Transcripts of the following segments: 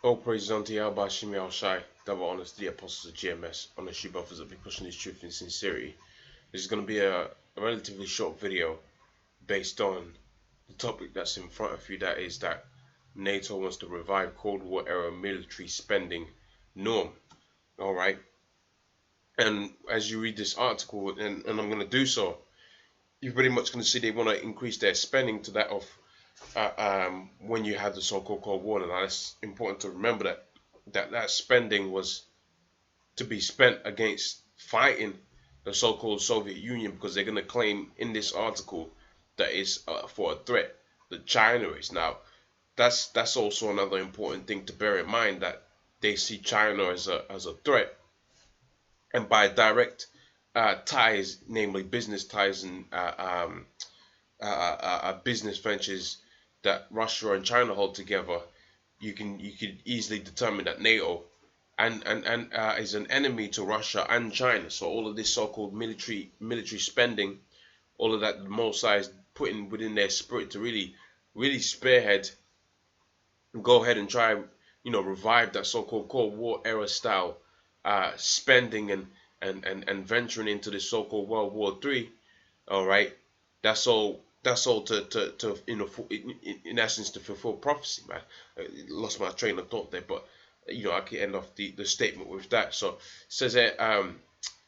All praise unto Yahweh Shemi Al Shai, double honors to the apostles of GMS, honest you brothers that be pushing this truth in sincerity. This is going to be a relatively short video based on the topic that's in front of you, that is that NATO wants to revive Cold War era military spending norm. Alright, and as you read this article, and I'm going to do so, you're pretty much going to see they want to increase their spending to that of when you had the so-called Cold War. And it's important to remember that spending was to be spent against fighting the so-called Soviet Union, because they're going to claim in this article that is for a threat that China is. Now, that's also another important thing to bear in mind, that they see China as a threat, and by direct ties, namely business ties and business ventures that Russia and China hold together, you can easily determine that NATO and is an enemy to Russia and China. So all of this so-called military spending, all of that, the Mossad is putting within their spirit to really spearhead and go ahead and try, revive that so-called Cold War era style spending and venturing into this so-called World War III. All right, that's all to in essence to fulfill prophecy, man. I lost my train of thought there, but I can end off the statement with that. So it says that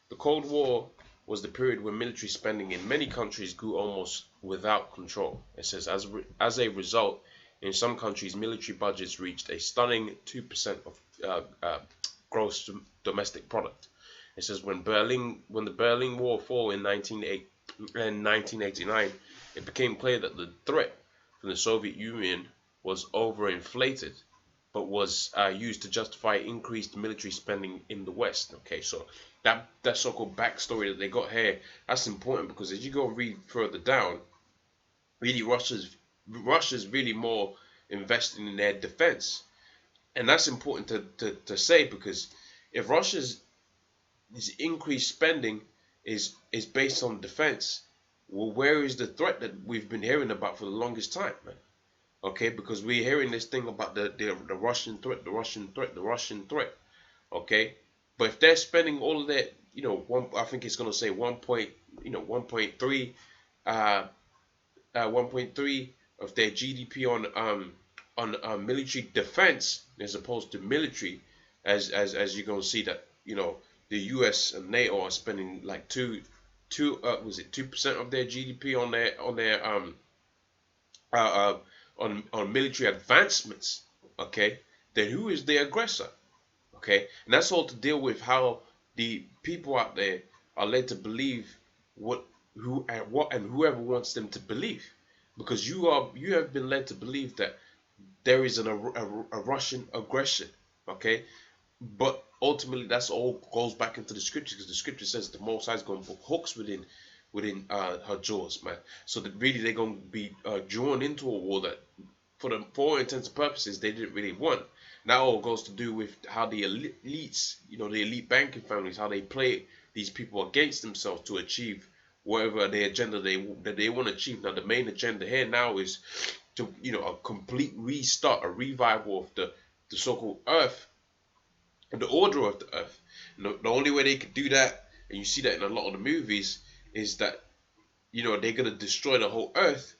the Cold War was the period when military spending in many countries grew almost without control. It says as a result, in some countries, military budgets reached a stunning 2% of gross domestic product. It says when the Berlin Wall fell in 1989, it became clear that the threat from the Soviet Union was overinflated, but was used to justify increased military spending in the West. Okay, so that so-called backstory that they got here, that's important, because as you go read further down, really Russia's really more investing in their defense, and that's important to say, because if Russia's increased spending is based on defense, well, where is the threat that we've been hearing about for the longest time, man? Okay, because we're hearing this thing about the Russian threat, the Russian threat. Okay, but if they're spending all of that, I think it's gonna say 1.3 of their GDP on military defense, as opposed to military, as you're gonna see that the U.S. and NATO are spending like 2% of their GDP on military advancements. Okay, then who is the aggressor? Okay, and that's all to deal with how the people out there are led to believe what and whoever wants them to believe, because you have been led to believe that there is a Russian aggression. Okay, but ultimately that's all goes back into the scripture, because the scripture says the Most High is going to put hooks within her jaws, man. So that really they're going to be drawn into a war that, for all intents and purposes, they didn't really want. That all goes to do with how the elites, the elite banking families, how they play these people against themselves to achieve whatever the agenda that they want to achieve. Now, the main agenda here now is to, a complete restart, a revival of the so-called earth, and the order of the earth. And the only way they could do that, and you see that in a lot of the movies, is that they're gonna destroy the whole earth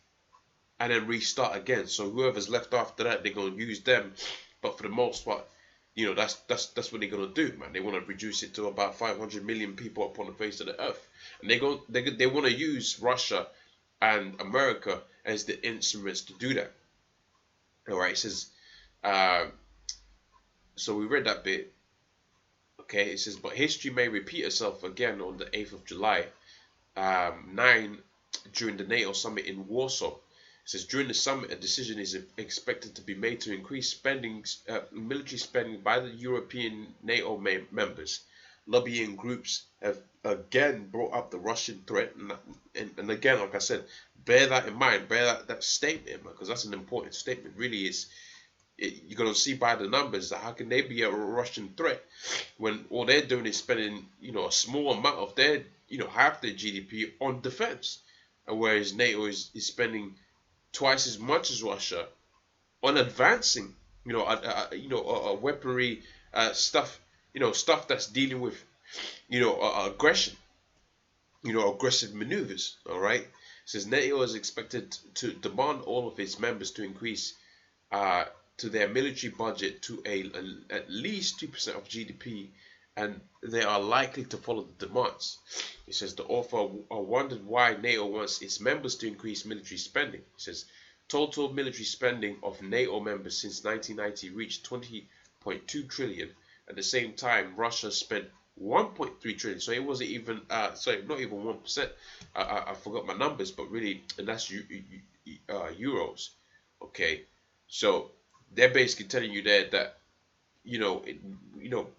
and then restart again. So whoever's left after that, they're gonna use them. But for the most part, that's what they're gonna do, man. They want to reduce it to about 500 million people upon the face of the earth, and they want to use Russia and America as the instruments to do that. All right, it says. So we read that bit. Okay, it says, but history may repeat itself again on the 8th of July, 9, during the NATO summit in Warsaw. It says, during the summit, a decision is expected to be made to increase military spending by the European NATO members. Lobbying groups have again brought up the Russian threat, and again, like I said, bear that in mind, bear that statement, because that's an important statement. Really, you're going to see by the numbers that how can they be a Russian threat when all they're doing is spending, a small amount of their, half their GDP on defense, and whereas NATO is spending twice as much as Russia on advancing weaponry stuff, stuff that's dealing with, aggression, aggressive maneuvers. All right. It says NATO is expected to demand all of its members to increase uh, to their military budget to at least 2% of GDP, and they are likely to follow the demands. It says the author wondered why NATO wants its members to increase military spending. It says total military spending of NATO members since 1990 reached 20.2 trillion. At the same time, Russia spent 1.3 trillion. So it wasn't even, sorry, not even 1%. I forgot my numbers, but really, and that's euros. Okay, so they're basically telling you there that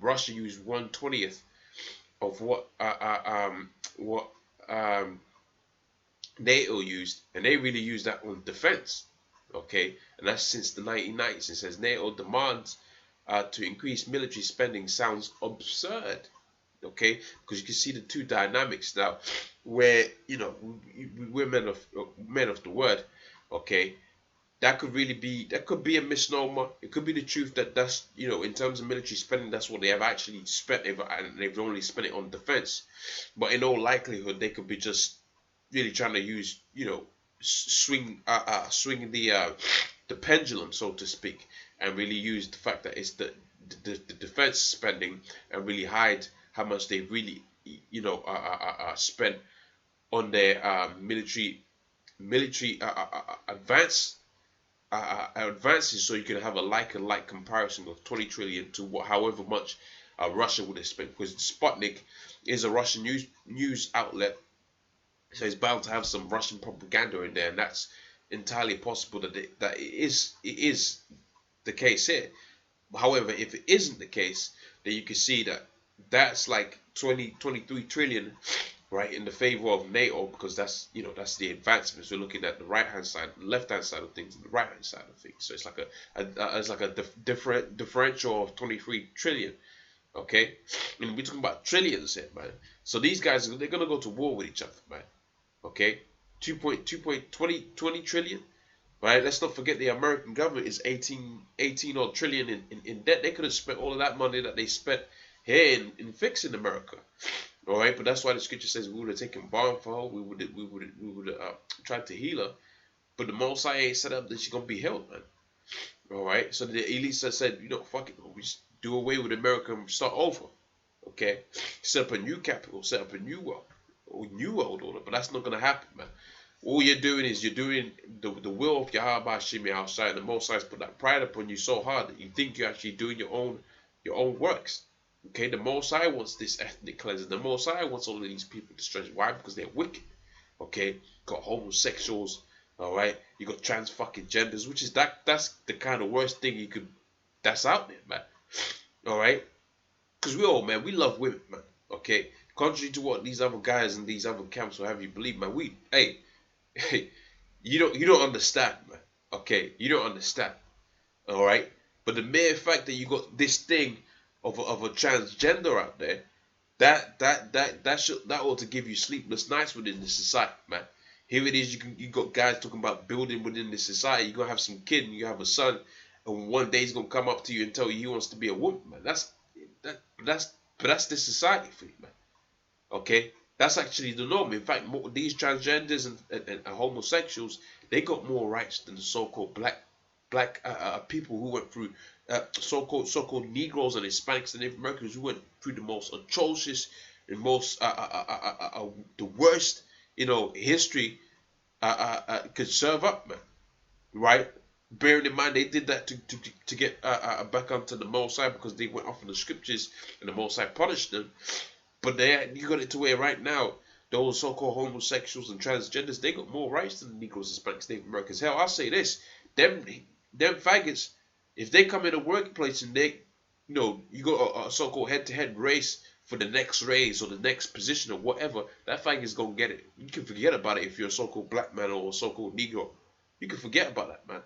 Russia used 1/20th of what NATO used, and they really used that on defense. Okay, and that's since the 1990s. It says NATO demands to increase military spending sounds absurd. Okay, because you can see the two dynamics now, where we're men of the word. Okay, that could be a misnomer. It could be the truth that that's in terms of military spending, that's what they have actually spent, and they've only spent it on defense. But in all likelihood, they could be just really trying to use swing the pendulum, so to speak, and really use the fact that it's the defense spending, and really hide how much they really spent on their military advances, so you can have a like comparison of 20 trillion to however much Russia would have spent, because Sputnik is a Russian news outlet, so it's bound to have some Russian propaganda in there, and that's entirely possible that it is the case here. However, if it isn't the case, then you can see that that's like 23 trillion, right, in the favor of NATO, because that's the advancements. We're looking at the right hand side, the left hand side of things, and the right hand side of things. So it's like a differential of 23 trillion. Okay, and we're talking about trillions here, man. So these guys, they're gonna go to war with each other, man. Okay, 20 trillion. Right, let's not forget the American government is 18 odd trillion in debt. They could have spent all of that money that they spent here in fixing America. All right, but that's why the scripture says we would have taken balm for her. We would have tried to heal her, but the Most High ain't set up that she's gonna be healed, man. All right, so the elites said, fuck it, we just do away with America and start over. Okay, set up a new capital, set up a new world order, but that's not gonna happen, man. All you're doing is you're doing the will of Yahweh Shimi outside. The Most High put that pride upon you so hard that you think you're actually doing your own works. Okay, the Most High wants this ethnic cleansing. The Most High wants all of these people to stretch. Why? Because they're wicked. Okay, got homosexuals. All right, you got trans fucking genders, which is that's the kind of worst thing that's out there, man. All right, because we love women, man. Okay, contrary to what these other guys and these other camps will have you believe, man. Hey, you don't understand, man. Okay, you don't understand. All right, but the mere fact that you got this thing of a transgender out there, that ought to give you sleepless nights within the society, man. Here it is, you got guys talking about building within the society. You're gonna have some kid and you have a son, and one day he's gonna come up to you and tell you he wants to be a woman, man. That's the society for you, man. Okay, that's actually the norm. In fact, these transgenders and homosexuals, they got more rights than the so-called black people who went through so-called Negroes and Hispanics and Native Americans who went through the most atrocious and most the worst history could serve up, man. Right? Bearing in mind they did that to get back onto the Most High, because they went off in the scriptures and the Most High punished them. But you got it to where right now those so-called homosexuals and transgenders, they got more rights than the Negroes, Hispanics, Native Americans. Hell, I'll say this: them faggots, if they come in a workplace and they, you got a so-called head-to-head race for the next raise or the next position or whatever, that faggot's gonna get it. You can forget about it if you're a so-called black man or a so-called Negro. You can forget about that, man.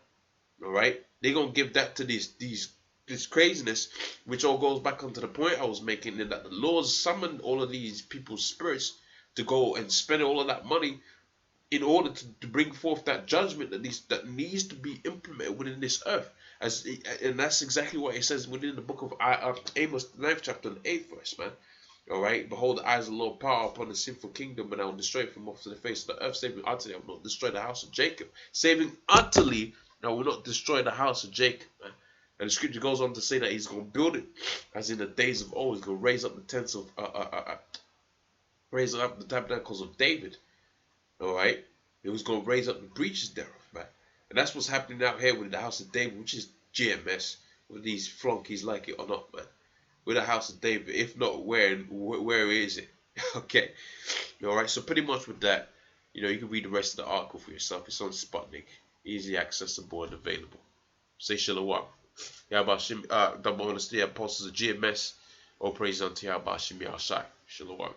All right, they gonna give that to this craziness, which all goes back onto the point I was making, in that the laws summoned all of these people's spirits to go and spend all of that money in order to bring forth that judgment that needs to be implemented within this earth. And that's exactly what it says within the book of Amos, the 9th chapter, and 8th verse, man. All right, behold, the eyes of the Lord power upon the sinful kingdom, and I will destroy it from off the face of the earth, saving utterly. I will not destroy the house of Jacob. Saving utterly, I will not destroy the house of Jacob, man. And the scripture goes on to say that he's going to build it as in the days of old. He's going to raise up the tents of, raise up the tabernacles of David. All right, he was going to raise up the breaches thereof, man. And that's what's happening out here with the house of David, which is GMS, with these flunkies, like it or not, man. With the house of David, if not, where is it? Okay, all right. So pretty much with that, you can read the rest of the article for yourself. It's on Sputnik, easily accessible and available. Say shalom. Yahweh Shim, double honesty apostles of GMS. All praise unto Yahweh Shim Yahshai. Shalom.